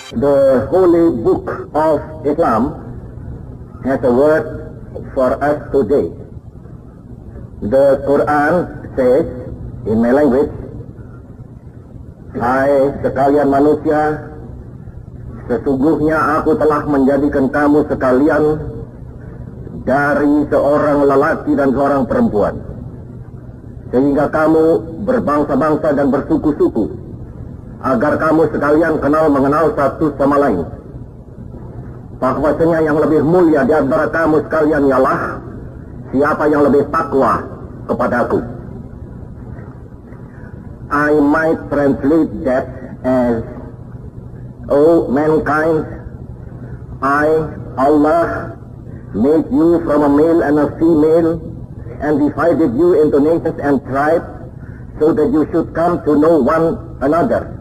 The holy book of Islam has a word for us today. The Quran says in my language, "Hai sekalian manusia, sesungguhnya aku telah menjadikan kamu sekalian dari seorang lelaki dan seorang perempuan, sehingga kamu berbangsa-bangsa dan bersuku-suku, agar kamu sekalian mengenal satu sama lain. Bahwasanya yang lebih mulia di antara kamu sekalian ialah siapa yang lebih takwa kepadaku." I might translate that as, "O mankind, Allah, made you from a male and a female and divided you into nations and tribes so that you should come to know one another.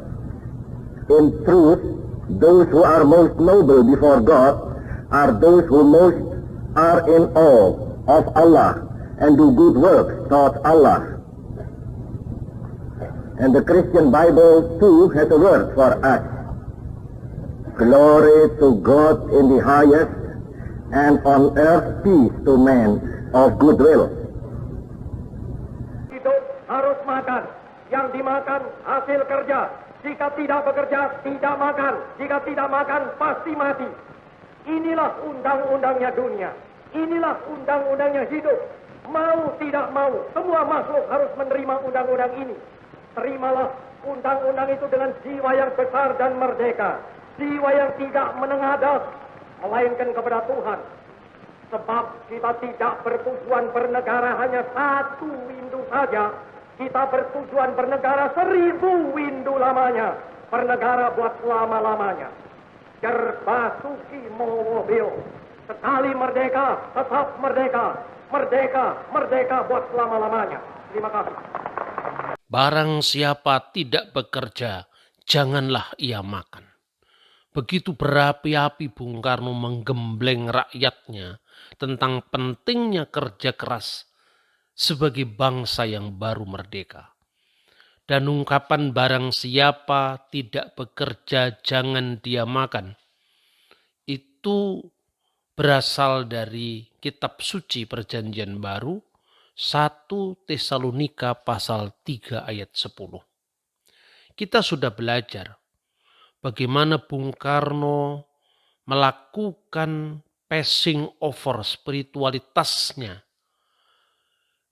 In truth, those who are most noble before God are those who most are in awe of Allah and do good works toward Allah." And the Christian Bible too has a word for us. "Glory to God in the highest, and on earth peace to men of good will." Hidup harus makan, yang dimakan hasil kerja. Jika tidak bekerja, tidak makan. Jika tidak makan, pasti mati. Inilah undang-undangnya dunia. Inilah undang-undangnya hidup. Mau tidak mau, semua makhluk harus menerima undang-undang ini. Terimalah undang-undang itu dengan jiwa yang besar dan merdeka. Jiwa yang tidak menengadah, melainkan kepada Tuhan. Sebab kita tidak bertujuan bernegara hanya satu windu saja. Kita bertujuan bernegara 1000 windu lamanya. Bernegara buat selama-lamanya. Jerbasuki mobil. Sekali merdeka, tetap merdeka. Merdeka, merdeka buat selama-lamanya. Terima kasih. Barang siapa tidak bekerja, janganlah ia makan. Begitu berapi-api Bung Karno menggembleng rakyatnya tentang pentingnya kerja keras sebagai bangsa yang baru merdeka. Dan ungkapan barang siapa tidak bekerja jangan dia makan, itu berasal dari kitab suci Perjanjian Baru 1 Tesalonika pasal 3 ayat 10. Kita sudah belajar bagaimana Bung Karno melakukan passing over spiritualitasnya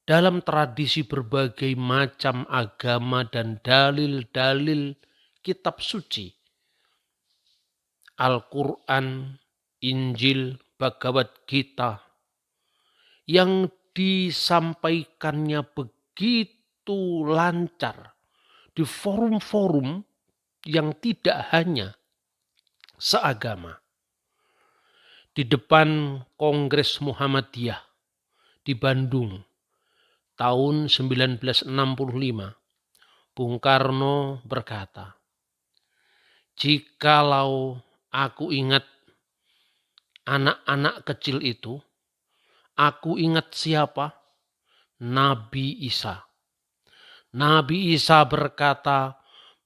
dalam tradisi berbagai macam agama dan dalil-dalil kitab suci, Al-Quran, Injil, Bhagavad Gita, yang disampaikannya begitu lancar di forum-forum yang tidak hanya seagama. Di depan Kongres Muhammadiyah di Bandung tahun 1965, Bung Karno berkata, "Jikalau aku ingat anak-anak kecil itu, aku ingat siapa? Nabi Isa. Nabi Isa berkata,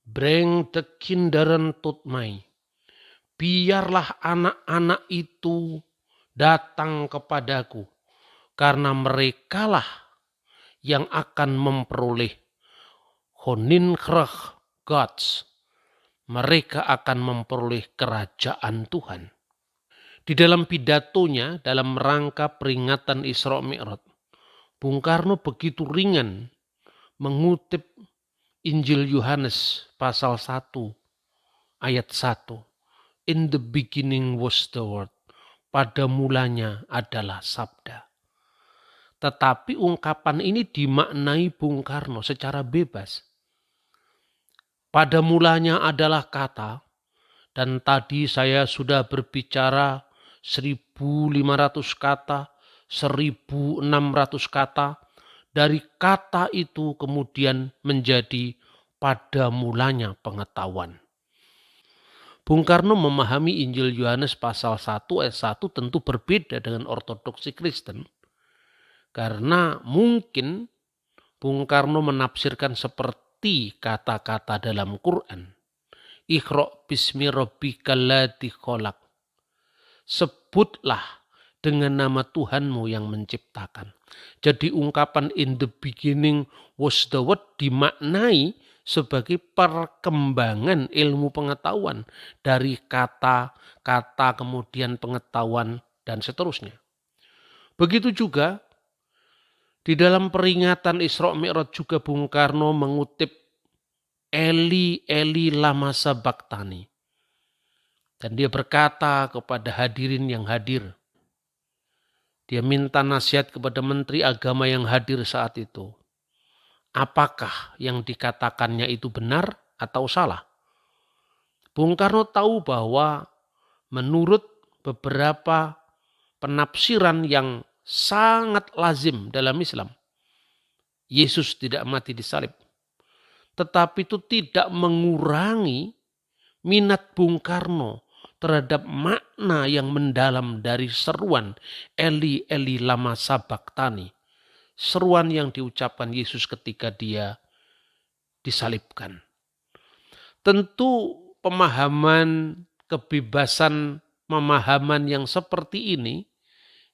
'Bring the kinderen tot mij.' Biarlah anak-anak itu datang kepadaku, karena merekalah yang akan memperoleh Koninkrag Gods. Mereka akan memperoleh kerajaan Tuhan." Di dalam pidatonya dalam rangka peringatan Isra Mi'raj, Bung Karno begitu ringan mengutip Injil Yohanes pasal 1 ayat 1. "In the beginning was the word." Pada mulanya adalah sabda. Tetapi ungkapan ini dimaknai Bung Karno secara bebas. Pada mulanya adalah kata, dan tadi saya sudah berbicara 1.500 kata, 1.600 kata. Dari kata itu kemudian menjadi pada mulanya pengetahuan. Bung Karno memahami Injil Yohanes pasal 1 ayat 1 tentu berbeda dengan ortodoksi Kristen. Karena mungkin Bung Karno menafsirkan seperti kata-kata dalam Quran. Iqra' bismi rabbikal ladzi khalaq. Sebutlah dengan nama Tuhanmu yang menciptakan. Jadi ungkapan in the beginning was the word dimaknai sebagai perkembangan ilmu pengetahuan dari kata-kata kemudian pengetahuan dan seterusnya. Begitu juga di dalam peringatan Isra Mi'raj juga Bung Karno mengutip Eli Eli lama sabaqtani. Dan dia berkata kepada hadirin yang hadir. Dia minta nasihat kepada Menteri Agama yang hadir saat itu. Apakah yang dikatakannya itu benar atau salah? Bung Karno tahu bahwa menurut beberapa penafsiran yang sangat lazim dalam Islam, Yesus tidak mati disalib. Tetapi itu tidak mengurangi minat Bung Karno terhadap makna yang mendalam dari seruan Eli Eli lama sabaqtani. Seruan yang diucapkan Yesus ketika dia disalibkan. Tentu pemahaman kebebasan pemahaman yang seperti ini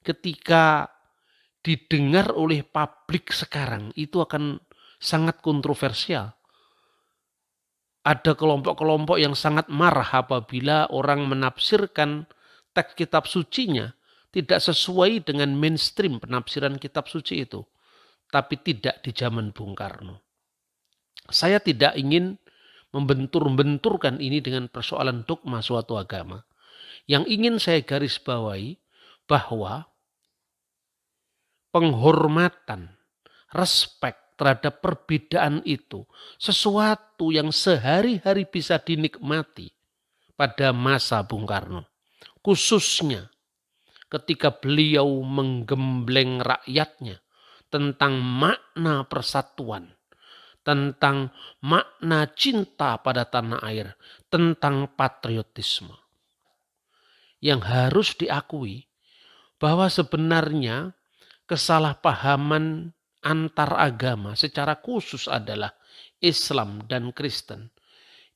ketika didengar oleh publik sekarang itu akan sangat kontroversial. Ada kelompok-kelompok yang sangat marah apabila orang menafsirkan teks kitab sucinya tidak sesuai dengan mainstream penafsiran kitab suci itu. Tapi tidak di zaman Bung Karno. Saya tidak ingin membentur-benturkan ini dengan persoalan dogma suatu agama. Yang ingin saya garis bawahi bahwa penghormatan, respek terhadap perbedaan itu sesuatu yang sehari-hari bisa dinikmati pada masa Bung Karno. Khususnya ketika beliau menggembleng rakyatnya tentang makna persatuan, tentang makna cinta pada tanah air, tentang patriotisme. Yang harus diakui bahwa sebenarnya kesalahpahaman antar agama secara khusus adalah Islam dan Kristen.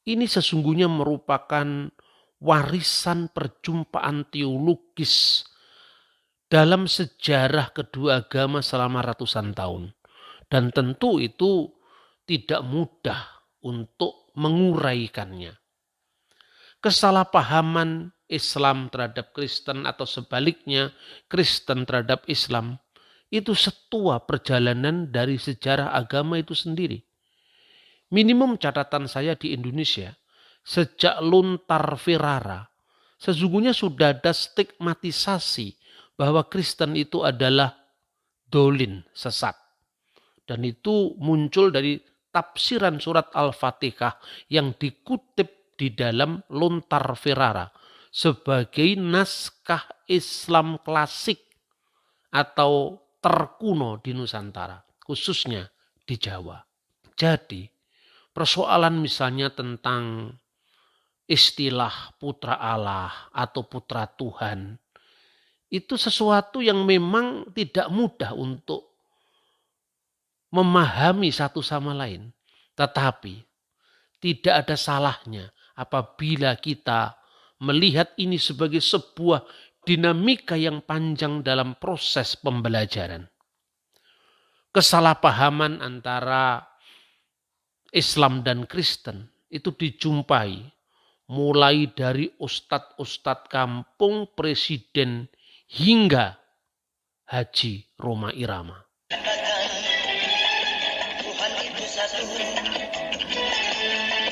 Ini sesungguhnya merupakan warisan perjumpaan teologis dalam sejarah kedua agama selama ratusan tahun. Dan tentu itu tidak mudah untuk menguraikannya. Kesalahpahaman Islam terhadap Kristen atau sebaliknya Kristen terhadap Islam itu setua perjalanan dari sejarah agama itu sendiri. Minimum catatan saya di Indonesia, sejak Luntar Firara, sesungguhnya sudah ada stigmatisasi bahwa Kristen itu adalah dolin, sesat. Dan itu muncul dari tafsiran surat Al-Fatihah yang dikutip di dalam Luntar Firara sebagai naskah Islam klasik atau terkuno di Nusantara, khususnya di Jawa. Jadi, persoalan misalnya tentang istilah putra Allah atau putra Tuhan, itu sesuatu yang memang tidak mudah untuk memahami satu sama lain. Tetapi, tidak ada salahnya apabila kita melihat ini sebagai sebuah dinamika yang panjang dalam proses pembelajaran. Kesalahpahaman antara Islam dan Kristen itu dijumpai mulai dari ustadz-ustadz kampung, presiden, hingga Haji Rhoma Irama. Tuhan itu satu,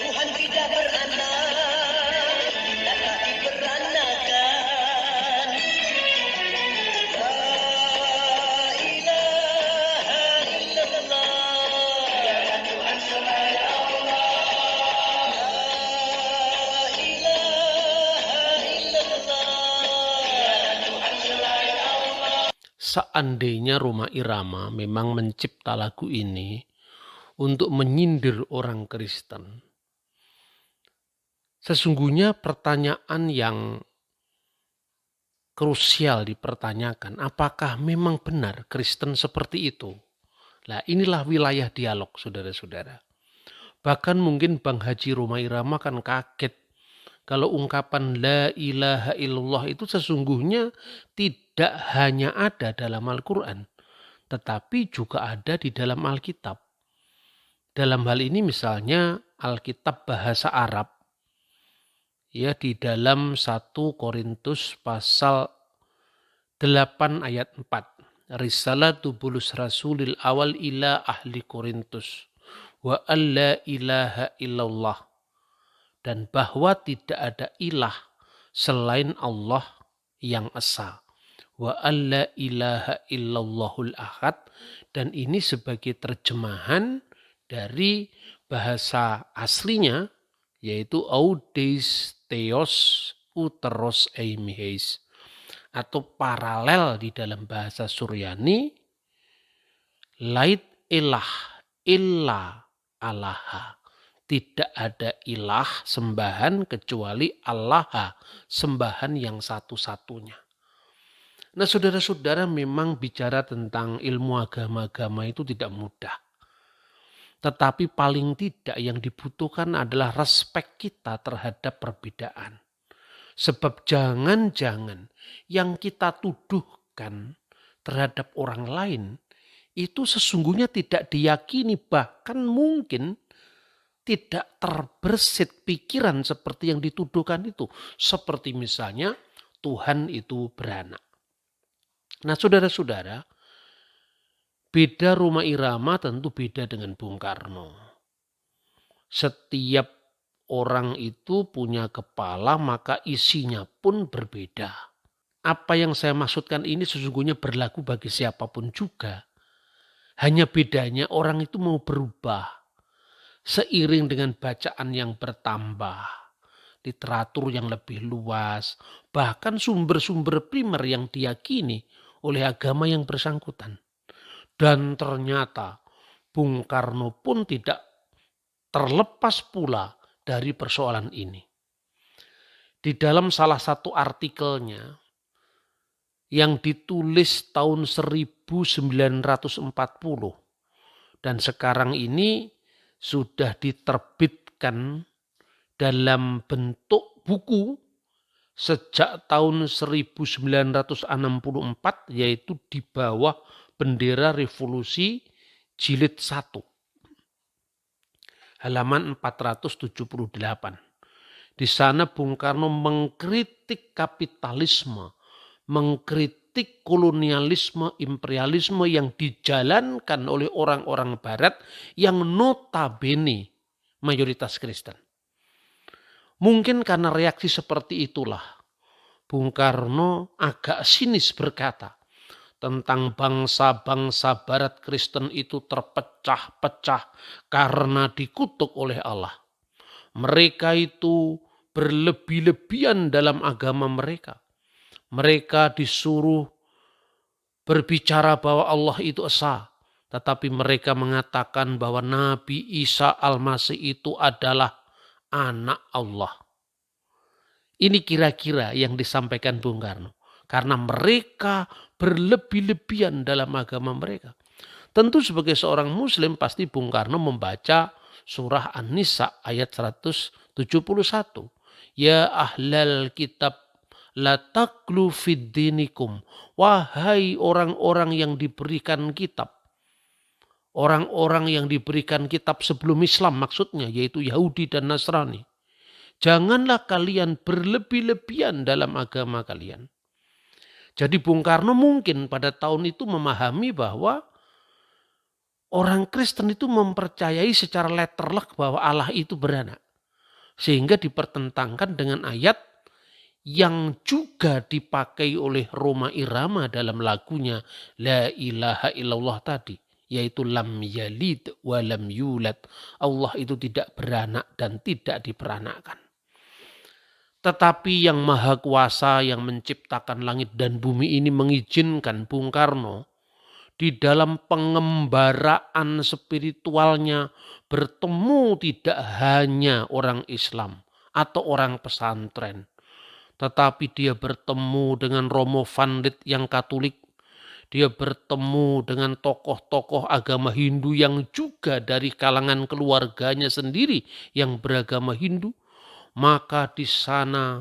Tuhan tidak beranak, dan tak diperanakan. La ilaha illallah, Tuhan selain Allah. La ilaha illallah, Tuhan selain Allah. Seandainya Rhoma Irama memang mencipta lagu ini untuk menyindir orang Kristen, sesungguhnya pertanyaan yang krusial dipertanyakan, apakah memang benar Kristen seperti itu? Nah, inilah wilayah dialog, saudara-saudara. Bahkan mungkin Bang Haji Roma Irama kan kaget kalau ungkapan la ilaha illallah itu sesungguhnya tidak hanya ada dalam Al-Quran, tetapi juga ada di dalam Alkitab. Dalam hal ini misalnya Alkitab bahasa Arab, ya di dalam 1 Korintus pasal 8 ayat 4. Risalatu bulus rasulil awal ila ahli Korintus wa alla ilaha illallah, dan bahwa tidak ada ilah selain Allah yang esa. Wa alla ilaha illallahul ahad, dan ini sebagai terjemahan dari bahasa aslinya yaitu audes theos uteros eimihes, atau paralel di dalam bahasa Suryani lait ilah illa allaha, tidak ada ilah sembahan kecuali Allah, sembahan yang satu-satunya. Nah saudara-saudara, memang bicara tentang ilmu agama-agama itu tidak mudah. Tetapi paling tidak yang dibutuhkan adalah respek kita terhadap perbedaan. Sebab jangan-jangan yang kita tuduhkan terhadap orang lain itu sesungguhnya tidak diyakini, bahkan mungkin tidak terbersit pikiran seperti yang dituduhkan itu. Seperti misalnya Tuhan itu beranak. Nah saudara-saudara, beda Roma Irama tentu beda dengan Bung Karno. Setiap orang itu punya kepala, maka isinya pun berbeda. Apa yang saya maksudkan ini sesungguhnya berlaku bagi siapapun juga. Hanya bedanya orang itu mau berubah seiring dengan bacaan yang bertambah, literatur yang lebih luas, bahkan sumber-sumber primer yang diyakini oleh agama yang bersangkutan. Dan ternyata Bung Karno pun tidak terlepas pula dari persoalan ini. Di dalam salah satu artikelnya yang ditulis tahun 1940 dan sekarang ini sudah diterbitkan dalam bentuk buku sejak tahun 1964, yaitu di bawah bendera revolusi jilid 1. Halaman 478. Di sana Bung Karno mengkritik kapitalisme, mengkritik kolonialisme, imperialisme yang dijalankan oleh orang-orang barat yang notabene mayoritas Kristen. Mungkin karena reaksi seperti itulah Bung Karno agak sinis berkata tentang bangsa-bangsa barat Kristen itu terpecah-pecah karena dikutuk oleh Allah. Mereka itu berlebih-lebihan dalam agama mereka. Mereka disuruh berbicara bahwa Allah itu esa, tetapi mereka mengatakan bahwa Nabi Isa Al-Masih itu adalah anak Allah. Ini kira-kira yang disampaikan Bung Karno. Karena mereka berlebih-lebihan dalam agama mereka. Tentu sebagai seorang muslim pasti Bung Karno membaca surah An-Nisa ayat 171. Ya ahlal kitab la taqlu fid dinikum. Wahai orang-orang yang diberikan kitab. Orang-orang yang diberikan kitab sebelum Islam maksudnya, yaitu Yahudi dan Nasrani. Janganlah kalian berlebih-lebihan dalam agama kalian. Jadi Bung Karno mungkin pada tahun itu memahami bahwa orang Kristen itu mempercayai secara letterlek bahwa Allah itu beranak. Sehingga dipertentangkan dengan ayat yang juga dipakai oleh Roma Irama dalam lagunya La ilaha illallah tadi. Yaitu lam yalid wa lam yulad. Allah itu tidak beranak dan tidak diperanakkan. Tetapi yang maha kuasa yang menciptakan langit dan bumi ini mengizinkan Bung Karno di dalam pengembaraan spiritualnya bertemu tidak hanya orang Islam atau orang pesantren. Tetapi dia bertemu dengan Romo Van Lith yang Katolik. Dia bertemu dengan tokoh-tokoh agama Hindu yang juga dari kalangan keluarganya sendiri yang beragama Hindu. Maka di sana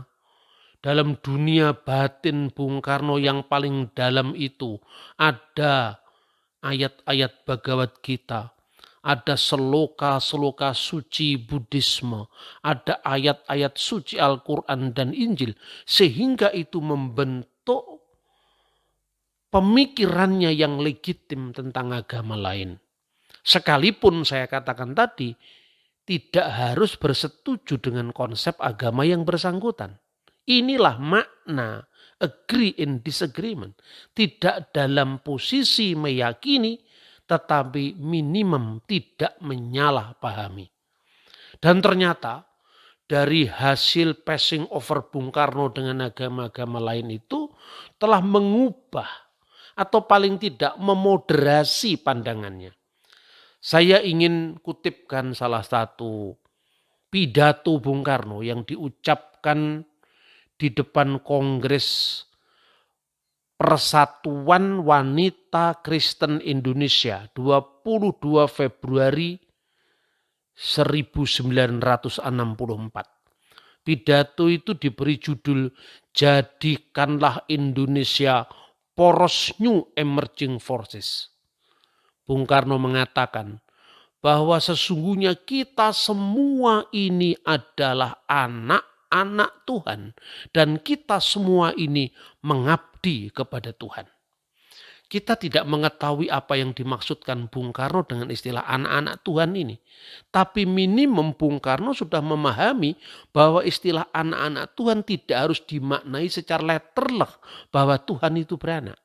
dalam dunia batin Bung Karno yang paling dalam itu ada ayat-ayat Bhagavad Gita, ada seloka-seloka suci Buddhisme, ada ayat-ayat suci Al-Quran dan Injil, sehingga itu membentuk pemikirannya yang legitim tentang agama lain. Sekalipun saya katakan tadi, tidak harus bersetuju dengan konsep agama yang bersangkutan. Inilah makna agree in disagreement. Tidak dalam posisi meyakini, tetapi minimum tidak menyalahpahami. Dan ternyata dari hasil passing over Bung Karno dengan agama-agama lain itu telah mengubah atau paling tidak memoderasi pandangannya. Saya ingin kutipkan salah satu pidato Bung Karno yang diucapkan di depan Kongres Persatuan Wanita Kristen Indonesia 22 Februari 1964. Pidato itu diberi judul Jadikanlah Indonesia Poros New Emerging Forces. Bung Karno mengatakan bahwa sesungguhnya kita semua ini adalah anak-anak Tuhan dan kita semua ini mengabdi kepada Tuhan. Kita tidak mengetahui apa yang dimaksudkan Bung Karno dengan istilah anak-anak Tuhan ini. Tapi minimum Bung Karno sudah memahami bahwa istilah anak-anak Tuhan tidak harus dimaknai secara letterlek bahwa Tuhan itu beranak.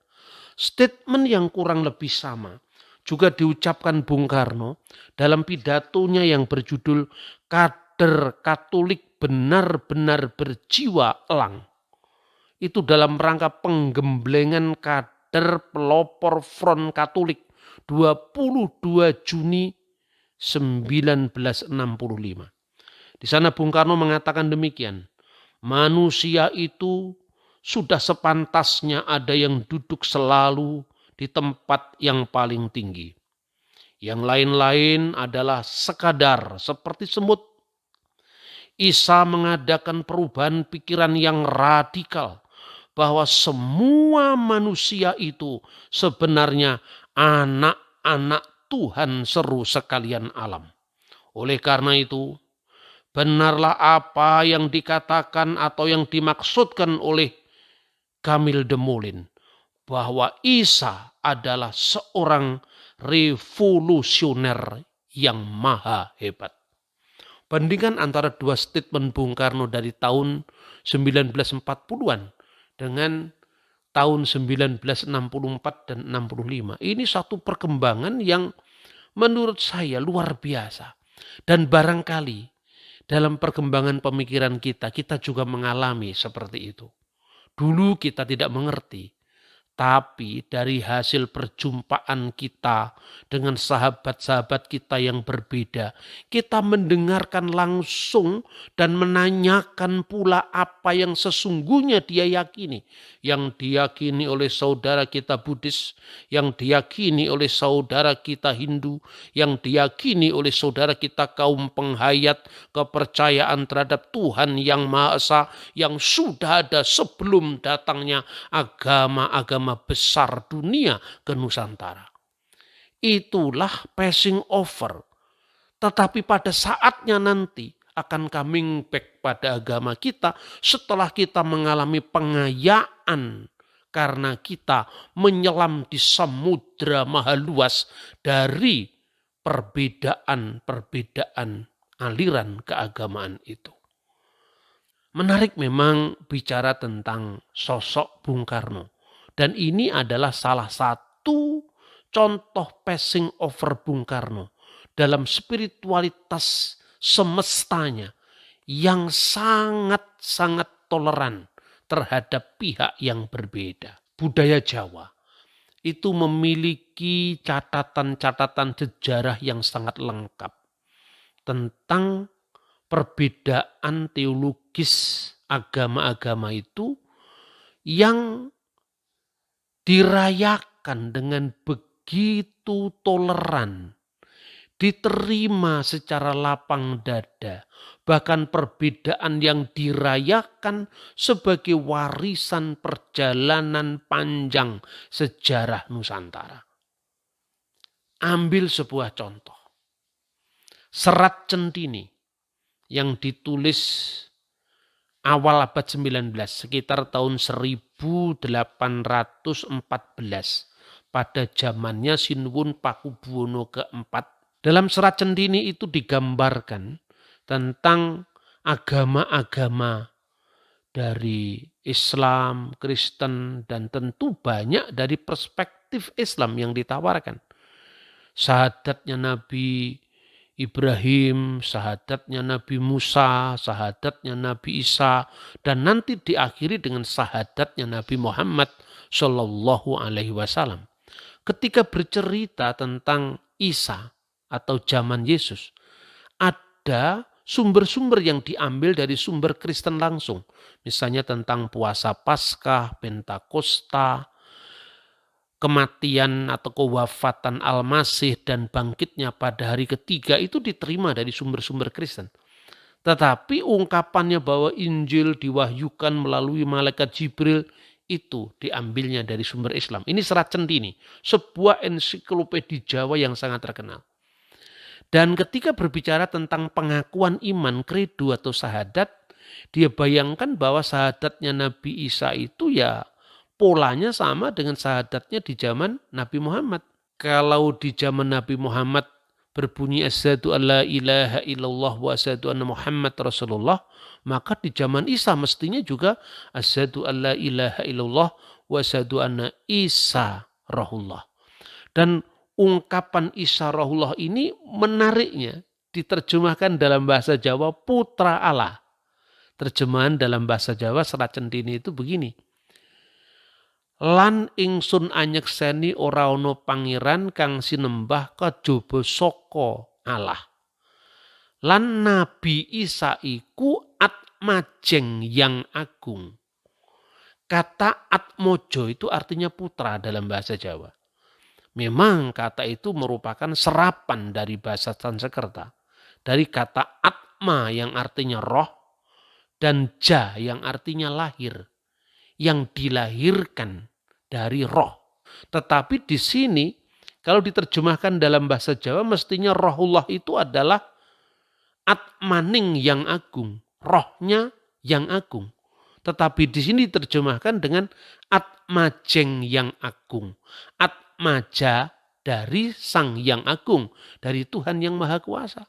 Statement yang kurang lebih sama juga diucapkan Bung Karno dalam pidatonya yang berjudul Kader Katolik Benar-benar Berjiwa Elang. Itu dalam rangka penggemblengan kader pelopor Front Katolik 22 Juni 1965. Di sana Bung Karno mengatakan demikian, manusia itu sudah sepantasnya ada yang duduk selalu di tempat yang paling tinggi. Yang lain-lain adalah sekadar seperti semut. Isa mengadakan perubahan pikiran yang radikal bahwa semua manusia itu sebenarnya anak-anak Tuhan seru sekalian alam. Oleh karena itu, benarlah apa yang dikatakan atau yang dimaksudkan oleh Camille Desmoulins, bahwa Isa adalah seorang revolusioner yang maha hebat. Bandingkan antara dua statement Bung Karno dari tahun 1940-an dengan tahun 1964 dan 65. Ini satu perkembangan yang menurut saya luar biasa. Dan barangkali dalam perkembangan pemikiran kita juga mengalami seperti itu. Dulu kita tidak mengerti. Tapi dari hasil perjumpaan kita dengan sahabat-sahabat kita yang berbeda, kita mendengarkan langsung dan menanyakan pula apa yang sesungguhnya dia yakini. Yang diyakini oleh saudara kita Buddhis, yang diyakini oleh saudara kita Hindu, yang diyakini oleh saudara kita kaum penghayat kepercayaan terhadap Tuhan yang Maha Esa, yang sudah ada sebelum datangnya agama-agama besar dunia ke Nusantara. Itulah passing over. Tetapi pada saatnya nanti akan coming back pada agama kita setelah kita mengalami pengayaan karena kita menyelam di samudra maha luas dari perbedaan-perbedaan aliran keagamaan itu. Menarik memang bicara tentang sosok Bung Karno. Dan ini adalah salah satu contoh passing over Bung Karno dalam spiritualitas semestanya yang sangat-sangat toleran terhadap pihak yang berbeda. Budaya Jawa itu memiliki catatan-catatan sejarah yang sangat lengkap tentang perbedaan teologis agama-agama itu yang dirayakan dirayakan dengan begitu toleran, diterima secara lapang dada, bahkan perbedaan yang dirayakan sebagai warisan perjalanan panjang sejarah Nusantara. Ambil sebuah contoh. Serat Centini yang ditulis awal abad 19, sekitar tahun 1814, pada zamannya Sinuwun Pakubuwono keempat. Dalam Serat Centini itu digambarkan tentang agama-agama dari Islam, Kristen, dan tentu banyak dari perspektif Islam yang ditawarkan. Syahadatnya Nabi Ibrahim, syahadatnya Nabi Musa, syahadatnya Nabi Isa, dan nanti diakhiri dengan syahadatnya Nabi Muhammad Shallallahu Alaihi Wasallam. Ketika bercerita tentang Isa atau zaman Yesus, ada sumber-sumber yang diambil dari sumber Kristen langsung. Misalnya tentang puasa Paskah, Pentakosta, kematian atau kewafatan Al-Masih dan bangkitnya pada hari ketiga itu diterima dari sumber-sumber Kristen. Tetapi ungkapannya bahwa Injil diwahyukan melalui malaikat Jibril itu diambilnya dari sumber Islam. Ini Serat Centini, sebuah ensiklopedia Jawa yang sangat terkenal. Dan ketika berbicara tentang pengakuan iman, kredo atau syahadat, dia bayangkan bahwa syahadatnya Nabi Isa itu ya polanya sama dengan syahadatnya di zaman Nabi Muhammad. Kalau di zaman Nabi Muhammad berbunyi asyhadu alla ilaha illallah wa asyhadu anna Muhammad Rasulullah, maka di zaman Isa mestinya juga asyhadu alla ilaha illallah wa asyhadu anna Isa Rahullah. Dan ungkapan Isa Rahullah ini menariknya diterjemahkan dalam bahasa Jawa putra Allah. Terjemahan dalam bahasa Jawa Serat Centini itu begini. Lan ingsun anyekseni ora ana pangeran kang sinembah kajaba saka Allah. Lan Nabi Isa iku atmajeng yang agung. Kata atmojo itu artinya putra dalam bahasa Jawa. Memang kata itu merupakan serapan dari bahasa Sanskerta. Dari kata atma yang artinya roh dan ja yang artinya lahir. Yang dilahirkan dari roh. Tetapi di sini kalau diterjemahkan dalam bahasa Jawa mestinya rohullah itu adalah atmaning yang agung. Rohnya yang agung. Tetapi di sini diterjemahkan dengan atmajeng yang agung. Atmaja dari sang yang agung. Dari Tuhan yang Maha Kuasa.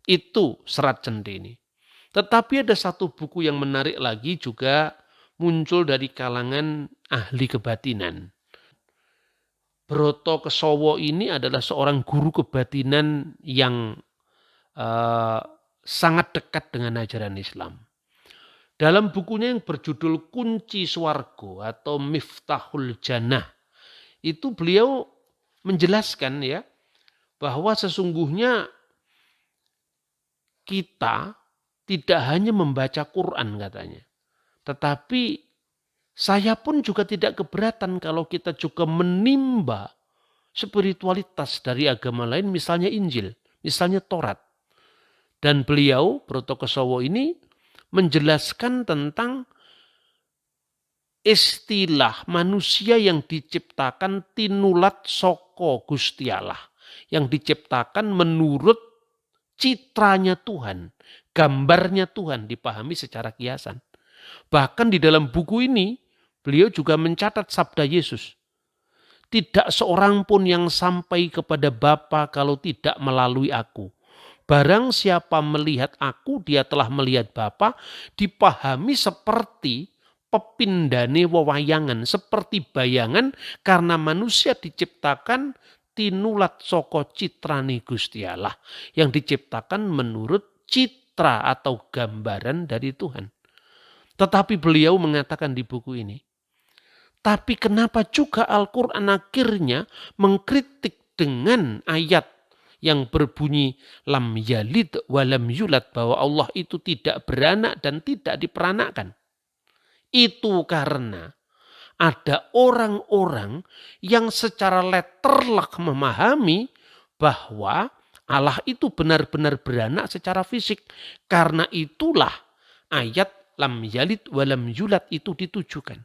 Itu Serat Centini. Tetapi ada satu buku yang menarik lagi juga muncul dari kalangan ahli kebatinan. Broto Kesowo ini adalah seorang guru kebatinan yang sangat dekat dengan ajaran Islam. Dalam bukunya yang berjudul Kunci Swargo atau Miftahul Jannah, itu beliau menjelaskan ya bahwa sesungguhnya kita tidak hanya membaca Quran katanya. Tetapi saya pun juga tidak keberatan kalau kita juga menimba spiritualitas dari agama lain, misalnya Injil, misalnya Taurat. Dan beliau, Broto Kesowo ini, menjelaskan tentang istilah manusia yang diciptakan tinulat saka Gusti Allah. Yang diciptakan menurut citranya Tuhan, gambarnya Tuhan dipahami secara kiasan. Bahkan di dalam buku ini, beliau juga mencatat sabda Yesus. Tidak seorang pun yang sampai kepada Bapa kalau tidak melalui aku. Barang siapa melihat aku, dia telah melihat Bapa, dipahami seperti pepindane wewayangan, seperti bayangan karena manusia diciptakan tinulat saka citrane Gusti Allah. Yang diciptakan menurut citra atau gambaran dari Tuhan. Tetapi beliau mengatakan di buku ini, tapi kenapa juga Al-Quran akhirnya mengkritik dengan ayat yang berbunyi lam yalid walam yulad, bahwa Allah itu tidak beranak dan tidak diperanakkan. Itu karena ada orang-orang yang secara letterlek memahami bahwa Allah itu benar-benar beranak secara fisik. Karena itulah ayat lam yalid walam yulad itu ditujukan.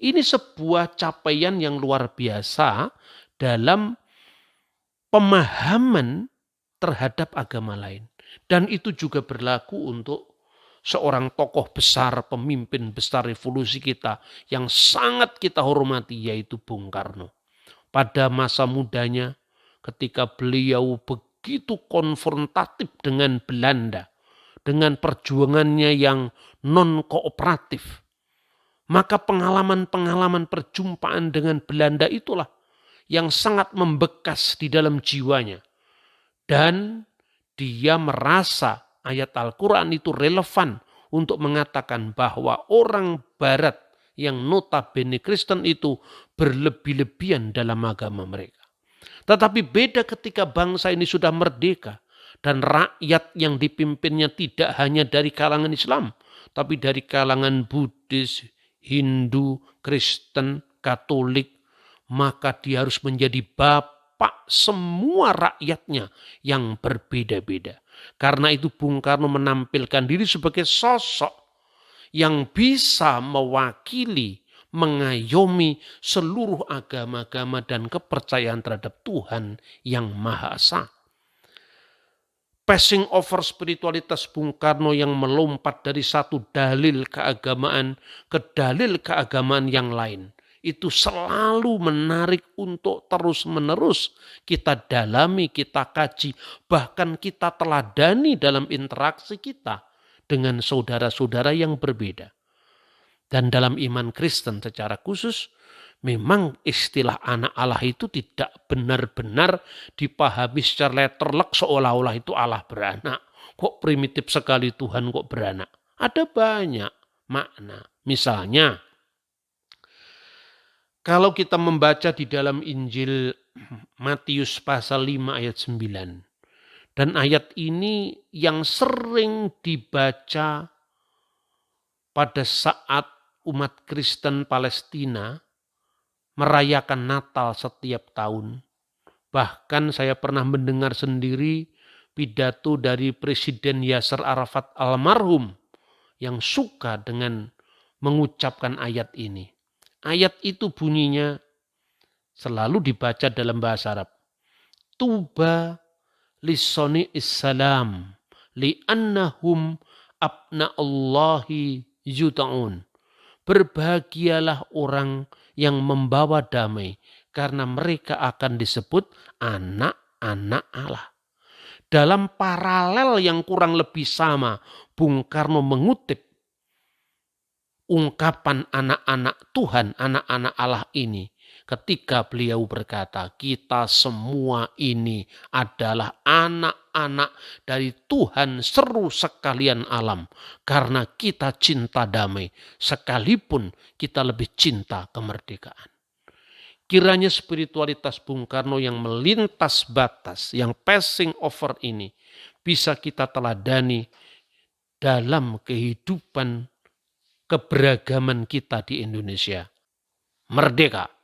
Ini sebuah capaian yang luar biasa dalam pemahaman terhadap agama lain. Dan itu juga berlaku untuk seorang tokoh besar, pemimpin besar revolusi kita yang sangat kita hormati, yaitu Bung Karno. Pada masa mudanya ketika beliau begitu konfrontatif dengan Belanda, dengan perjuangannya yang non-kooperatif, maka pengalaman-pengalaman perjumpaan dengan Belanda itulah yang sangat membekas di dalam jiwanya. Dan dia merasa ayat Al-Quran itu relevan untuk mengatakan bahwa orang Barat yang notabene Kristen itu berlebih-lebihan dalam agama mereka. Tetapi beda ketika bangsa ini sudah merdeka dan rakyat yang dipimpinnya tidak hanya dari kalangan Islam, tapi dari kalangan Buddhis, Hindu, Kristen, Katolik, maka dia harus menjadi bapak semua rakyatnya yang berbeda-beda. Karena itu Bung Karno menampilkan diri sebagai sosok yang bisa mewakili, mengayomi seluruh agama-agama dan kepercayaan terhadap Tuhan yang Maha Esa. Passing over spiritualitas Bung Karno yang melompat dari satu dalil keagamaan ke dalil keagamaan yang lain, itu selalu menarik untuk terus-menerus kita dalami, kita kaji, bahkan kita teladani dalam interaksi kita dengan saudara-saudara yang berbeda. Dan dalam iman Kristen secara khusus, memang istilah anak Allah itu tidak benar-benar dipahami secara letterlek seolah-olah itu Allah beranak. Kok primitif sekali Tuhan kok beranak? Ada banyak makna. Misalnya, kalau kita membaca di dalam Injil Matius pasal 5 ayat 9. Dan ayat ini yang sering dibaca pada saat umat Kristen Palestina merayakan Natal setiap tahun. Bahkan saya pernah mendengar sendiri pidato dari Presiden Yasser Arafat almarhum yang suka dengan mengucapkan ayat ini. Ayat itu bunyinya selalu dibaca dalam bahasa Arab. Tuba lisoni issalam li'annahum abna'allahi yuta'un. Berbahagialah orang yang membawa damai karena mereka akan disebut anak-anak Allah. Dalam paralel yang kurang lebih sama, Bung Karno mengutip ungkapan anak-anak Tuhan, anak-anak Allah ini ketika beliau berkata, kita semua ini adalah anak-anak dari Tuhan seru sekalian alam. Karena kita cinta damai, sekalipun kita lebih cinta kemerdekaan. Kiranya spiritualitas Bung Karno yang melintas batas, yang passing over ini, bisa kita teladani dalam kehidupan keberagaman kita di Indonesia. Merdeka!